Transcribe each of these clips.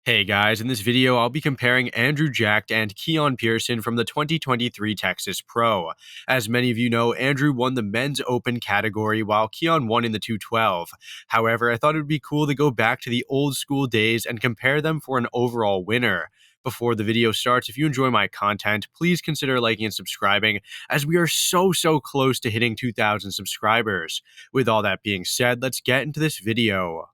Hey guys, in this video I'll be comparing Andrew Jacked and Keone Pearson from the 2023 Texas Pro. As many of you know, Andrew won the men's open category while Keone won in the 212. However, I thought it would be cool to go back to the old school days and compare them for an overall winner. Before the video starts, if you enjoy my content, please consider liking and subscribing as we are so close to hitting 2,000 subscribers. With all that being said, let's get into this video.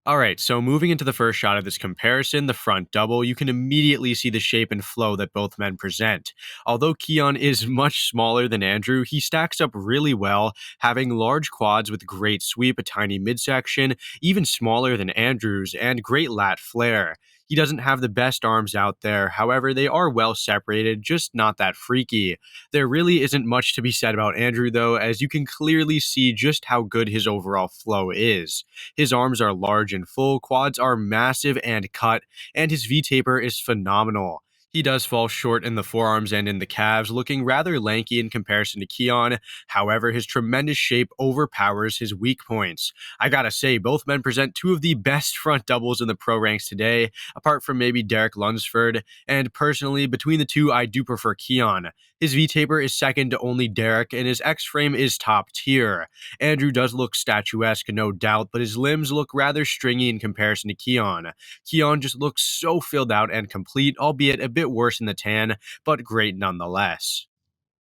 Alright, so moving into the first shot of this comparison, the front double, you can immediately see the shape and flow that both men present. Although Keone is much smaller than Andrew, he stacks up really well, having large quads with great sweep, a tiny midsection, even smaller than Andrew's, and great lat flare. He doesn't have the best arms out there, however, they are well separated, just not that freaky. There really isn't much to be said about Andrew though, as you can clearly see just how good his overall flow is. His arms are large and full, quads are massive and cut, and his V-taper is phenomenal. He does fall short in the forearms and in the calves, looking rather lanky in comparison to Keone. However, his tremendous shape overpowers his weak points. I gotta say, both men present two of the best front doubles in the pro ranks today, apart from maybe Derek Lunsford, and personally, between the two, I do prefer Keone. His V-taper is second to only Derek, and his X-frame is top tier. Andrew does look statuesque, no doubt, but his limbs look rather stringy in comparison to Keone. Keone just looks so filled out and complete, albeit a bit worse in the tan, but great nonetheless.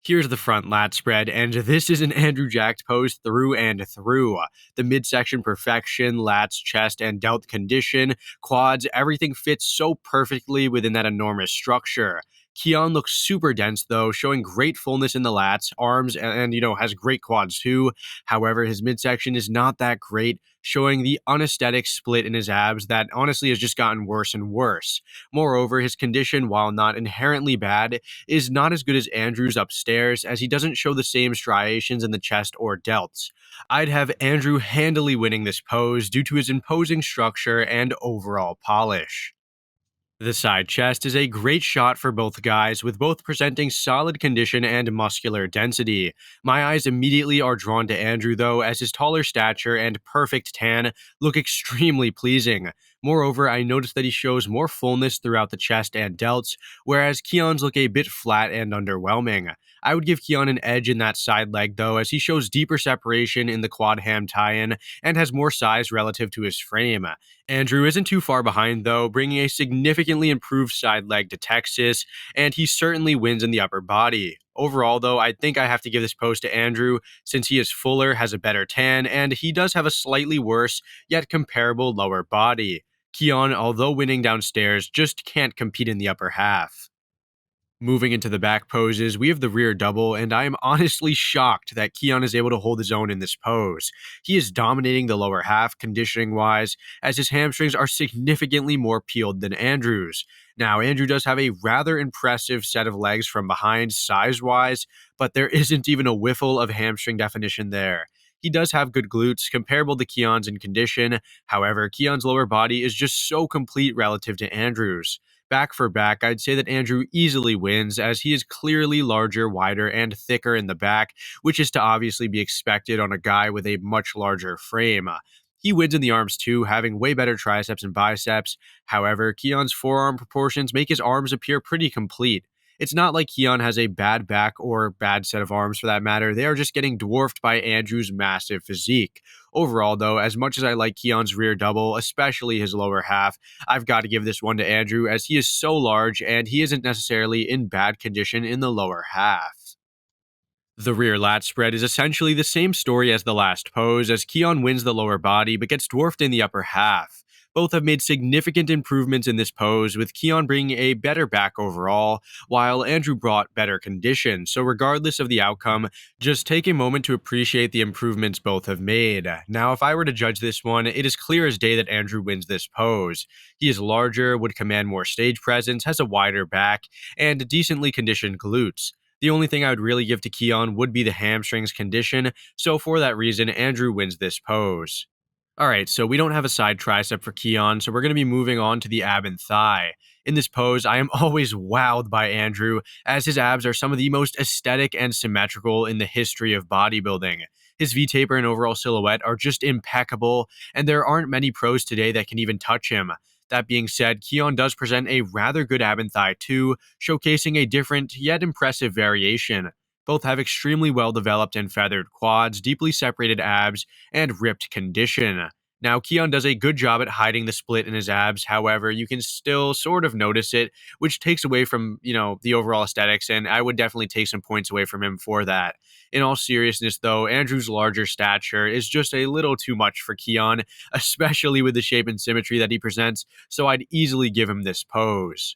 Here's the front lat spread, and this is an Andrew Jacked pose through and through. The midsection perfection, lats, chest, and delt condition, quads, everything fits so perfectly within that enormous structure. Keone looks super dense though, showing great fullness in the lats, arms, and has great quads too. However, his midsection is not that great, showing the unesthetic split in his abs that honestly has just gotten worse and worse. Moreover, his condition, while not inherently bad, is not as good as Andrew's upstairs, as he doesn't show the same striations in the chest or delts. I'd have Andrew handily winning this pose due to his imposing structure and overall polish. The side chest is a great shot for both guys, with both presenting solid condition and muscular density. My eyes immediately are drawn to Andrew though, as his taller stature and perfect tan look extremely pleasing. Moreover, I noticed that he shows more fullness throughout the chest and delts, whereas Keone's look a bit flat and underwhelming. I would give Keone an edge in that side leg though, as he shows deeper separation in the quad ham tie-in and has more size relative to his frame. Andrew isn't too far behind though, bringing a significantly improved side leg to Texas, and he certainly wins in the upper body. Overall though, I think I have to give this pose to Andrew, since he is fuller, has a better tan, and he does have a slightly worse, yet comparable lower body. Keone, although winning downstairs, just can't compete in the upper half. Moving into the back poses, we have the rear double, and I am honestly shocked that Keone is able to hold his own in this pose. He is dominating the lower half, conditioning-wise, as his hamstrings are significantly more peeled than Andrew's. Now, Andrew does have a rather impressive set of legs from behind, size-wise, but there isn't even a whiffle of hamstring definition there. He does have good glutes, comparable to Keone's in condition. However, Keone's lower body is just so complete relative to Andrew's. Back for back, I'd say that Andrew easily wins, as he is clearly larger, wider, and thicker in the back, which is to obviously be expected on a guy with a much larger frame. He wins in the arms too, having way better triceps and biceps. However, Keone's forearm proportions make his arms appear pretty complete. It's not like Keone has a bad back or bad set of arms for that matter, they are just getting dwarfed by Andrew's massive physique. Overall though, as much as I like Keone's rear double, especially his lower half, I've got to give this one to Andrew, as he is so large and he isn't necessarily in bad condition in the lower half. The rear lat spread is essentially the same story as the last pose, as Keone wins the lower body but gets dwarfed in the upper half. Both have made significant improvements in this pose, with Keone bringing a better back overall, while Andrew brought better condition. So regardless of the outcome, just take a moment to appreciate the improvements both have made. Now, if I were to judge this one, it is clear as day that Andrew wins this pose. He is larger, would command more stage presence, has a wider back, and decently conditioned glutes. The only thing I would really give to Keone would be the hamstrings condition, so for that reason, Andrew wins this pose. Alright, so we don't have a side tricep for Keone, so we're going to be moving on to the ab and thigh. In this pose, I am always wowed by Andrew, as his abs are some of the most aesthetic and symmetrical in the history of bodybuilding. His V-taper and overall silhouette are just impeccable, and there aren't many pros today that can even touch him. That being said, Keone does present a rather good ab and thigh too, showcasing a different yet impressive variation. Both have extremely well developed and feathered quads, deeply separated abs, and ripped condition. Now, Keone does a good job at hiding the split in his abs. However, you can still sort of notice it, which takes away from, the overall aesthetics, and I would definitely take some points away from him for that. In all seriousness, though, Andrew's larger stature is just a little too much for Keone, especially with the shape and symmetry that he presents, so I'd easily give him this pose.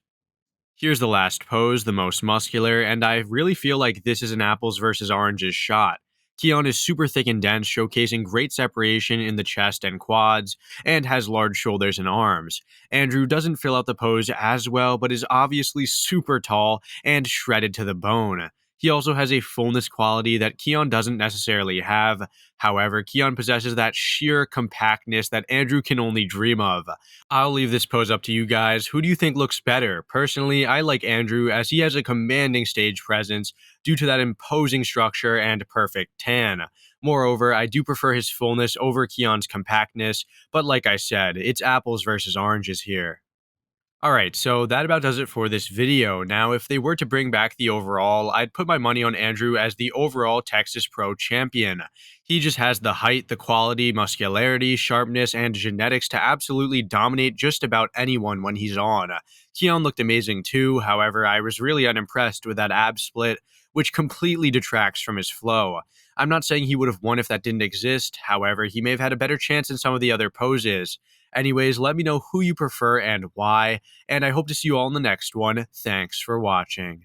Here's the last pose, the most muscular, and I really feel like this is an apples versus oranges shot. Keone is super thick and dense, showcasing great separation in the chest and quads, and has large shoulders and arms. Andrew doesn't fill out the pose as well, but is obviously super tall and shredded to the bone. He also has a fullness quality that Keone doesn't necessarily have. However, Keone possesses that sheer compactness that Andrew can only dream of. I'll leave this pose up to you guys. Who do you think looks better? Personally, I like Andrew as he has a commanding stage presence due to that imposing structure and perfect tan. Moreover, I do prefer his fullness over Keone's compactness, but like I said, it's apples versus oranges here. Alright, so that about does it for this video. Now, if they were to bring back the overall, I'd put my money on Andrew as the overall Texas Pro champion. He just has the height, the quality, muscularity, sharpness, and genetics to absolutely dominate just about anyone when he's on. Keone looked amazing too, however, I was really unimpressed with that ab split, which completely detracts from his flow. I'm not saying he would have won if that didn't exist, however, he may have had a better chance in some of the other poses. Anyways, let me know who you prefer and why, and I hope to see you all in the next one. Thanks for watching.